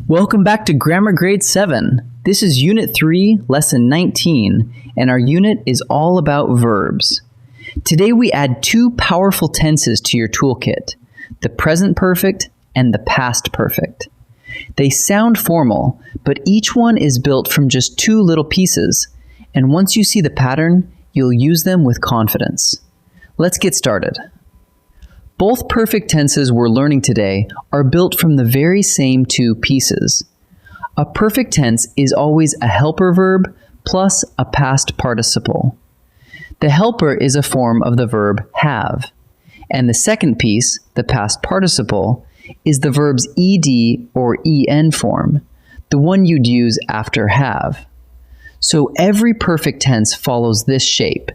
Welcome back to Grammar Grade 7. This is Unit 3, Lesson 19, and our unit is all about verbs. Today we add two powerful tenses to your toolkit, the present perfect and the past perfect. They sound formal, but each one is built from just two little pieces, and once you see the pattern, you'll use them with confidence. Let's get started. Both perfect tenses we're learning today are built from the very same two pieces. A perfect tense is always a helper verb plus a past participle. The helper is a form of the verb have, and the second piece, the past participle, is the verb's ed or en form, the one you'd use after have. So every perfect tense follows this shape: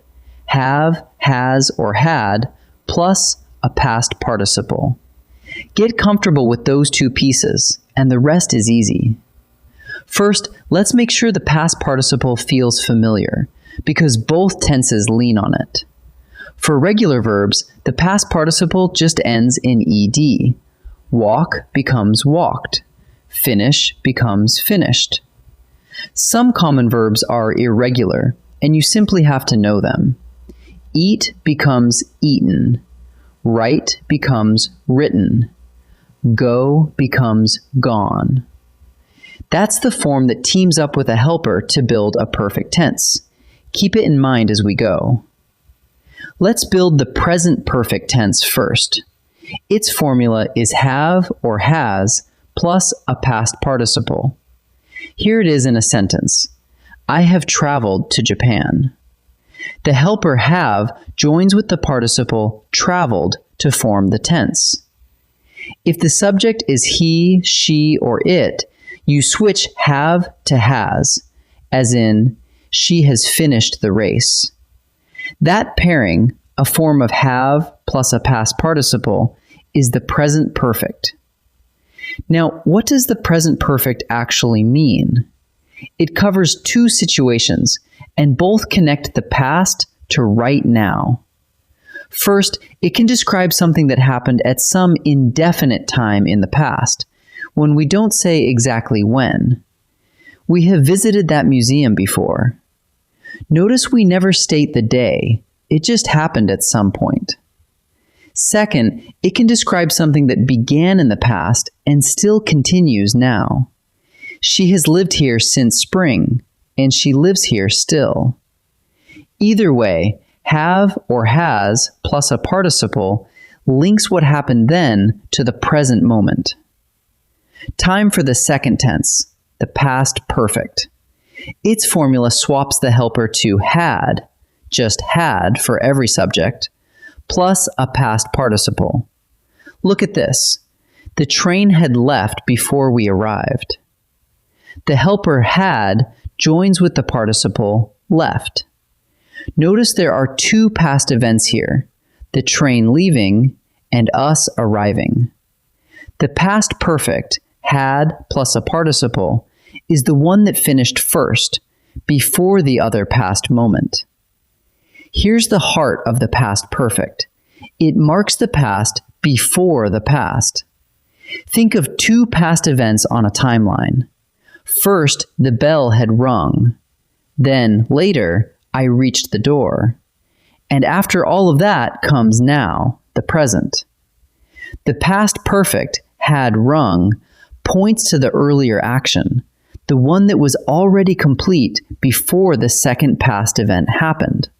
have, has, or had, plus a past participle. Get comfortable with those two pieces, and the rest is easy. First, let's make sure the past participle feels familiar, because both tenses lean on it. For regular verbs, the past participle just ends in ed. Walk becomes walked. Finish becomes finished. Some common verbs are irregular, and you simply have to know them. Eat becomes eaten. Write becomes written. Go becomes gone. That's the form that teams up with a helper to build a perfect tense. Keep it in mind as we go. Let's build the present perfect tense first. Its formula is have or has plus a past participle. Here it is in a sentence. I have traveled to Japan. The helper have joins with the participle traveled to form the tense. If the subject is he, she, or it, you switch have to has, as in, she has finished the race. That pairing, a form of have plus a past participle, is the present perfect. Now, what does the present perfect actually mean? It covers two situations, and both connect the past to right now. First, it can describe something that happened at some indefinite time in the past, when we don't say exactly when. We have visited that museum before. Notice we never state the day, it just happened at some point. Second, it can describe something that began in the past and still continues now. She has lived here since spring, and she lives here still. Either way, have or has plus a participle links what happened then to the present moment. Time for the second tense, the past perfect. Its formula swaps the helper to had, just had for every subject, plus a past participle. Look at this. The train had left before we arrived. The helper had joins with the participle left. Notice there are two past events here, the train leaving and us arriving. The past perfect, had plus a participle, is the one that finished first, before the other past moment. Here's the heart of the past perfect. It marks the past before the past. Think of two past events on a timeline. First, the bell had rung. Then, later, I reached the door. And after all of that comes now, the present. The past perfect, had rung, points to the earlier action, the one that was already complete before the second past event happened.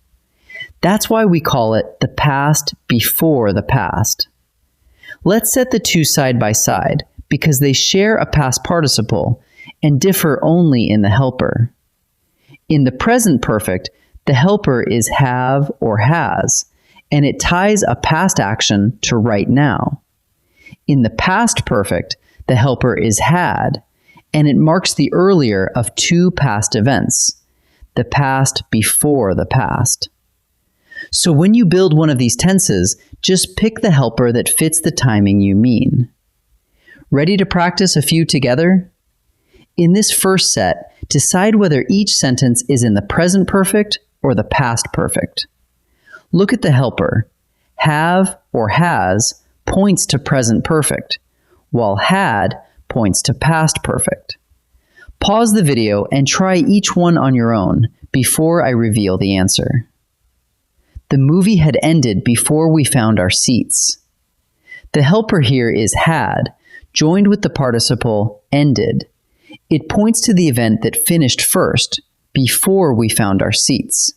That's why we call it the past before the past. Let's set the two side by side, because they share a past participle and differ only in the helper. In the present perfect, the helper is have or has, and it ties a past action to right now. In the past perfect, the helper is had, and it marks the earlier of two past events, the past before the past. So when you build one of these tenses, just pick the helper that fits the timing you mean. Ready to practice a few together? In this first set, decide whether each sentence is in the present perfect or the past perfect. Look at the helper. Have or has points to present perfect, while had points to past perfect. Pause the video and try each one on your own before I reveal the answer. The movie had ended before we found our seats. The helper here is had, joined with the participle ended. It points to the event that finished first, before we found our seats.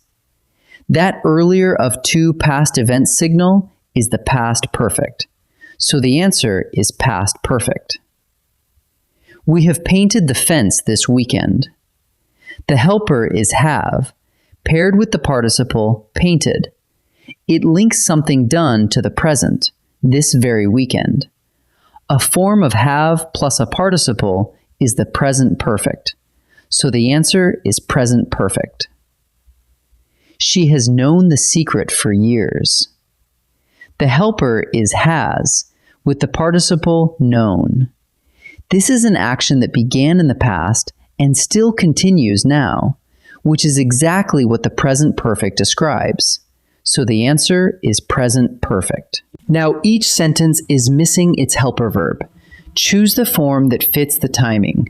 That earlier of two past events signal is the past perfect. So the answer is past perfect. We have painted the fence this weekend. The helper is have, paired with the participle painted. It links something done to the present, this very weekend. A form of have plus a participle is the present perfect. So the answer is present perfect. She has known the secret for years. The helper is has, with the participle known. This is an action that began in the past and still continues now, which is exactly what the present perfect describes. So the answer is present perfect. Now each sentence is missing its helper verb. Choose the form that fits the timing.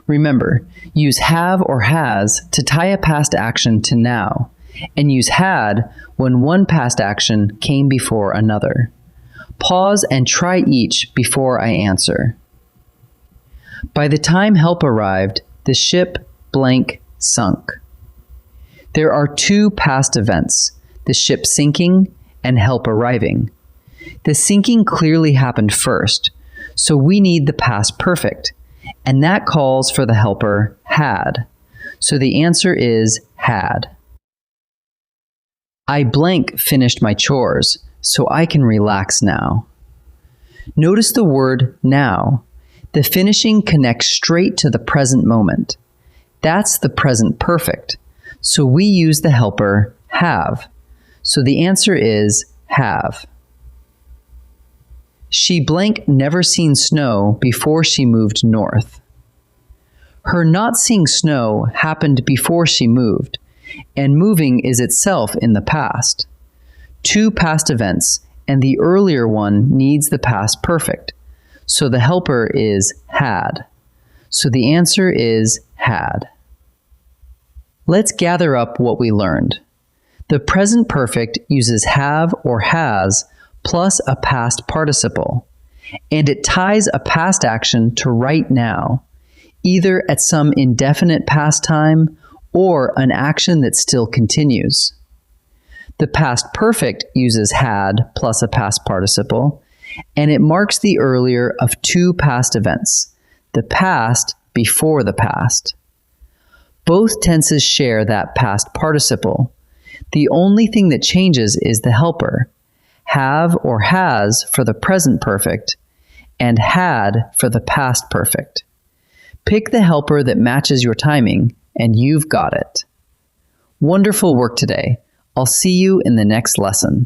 Remember, use have or has to tie a past action to now, and use had when one past action came before another. Pause and try each before I answer. By the time help arrived, the ship blank sunk. There are two past events, the ship sinking and help arriving. The sinking clearly happened first, so we need the past perfect, and that calls for the helper had. So the answer is had. I blank finished my chores, so I can relax now. Notice the word now. The finishing connects straight to the present moment. That's the present perfect, so we use the helper have. So the answer is have. She blank never seen snow before she moved north. Her not seeing snow happened before she moved, and moving is itself in the past. Two past events, and the earlier one needs the past perfect, so the helper is had. So the answer is had. Let's gather up what we learned. The present perfect uses have or has plus a past participle, and it ties a past action to right now, either at some indefinite past time or an action that still continues. The past perfect uses had plus a past participle, and it marks the earlier of two past events, the past before the past. Both tenses share that past participle. The only thing that changes is the helper, have or has for the present perfect, and had for the past perfect. Pick the helper that matches your timing, and you've got it. Wonderful work today. I'll see you in the next lesson.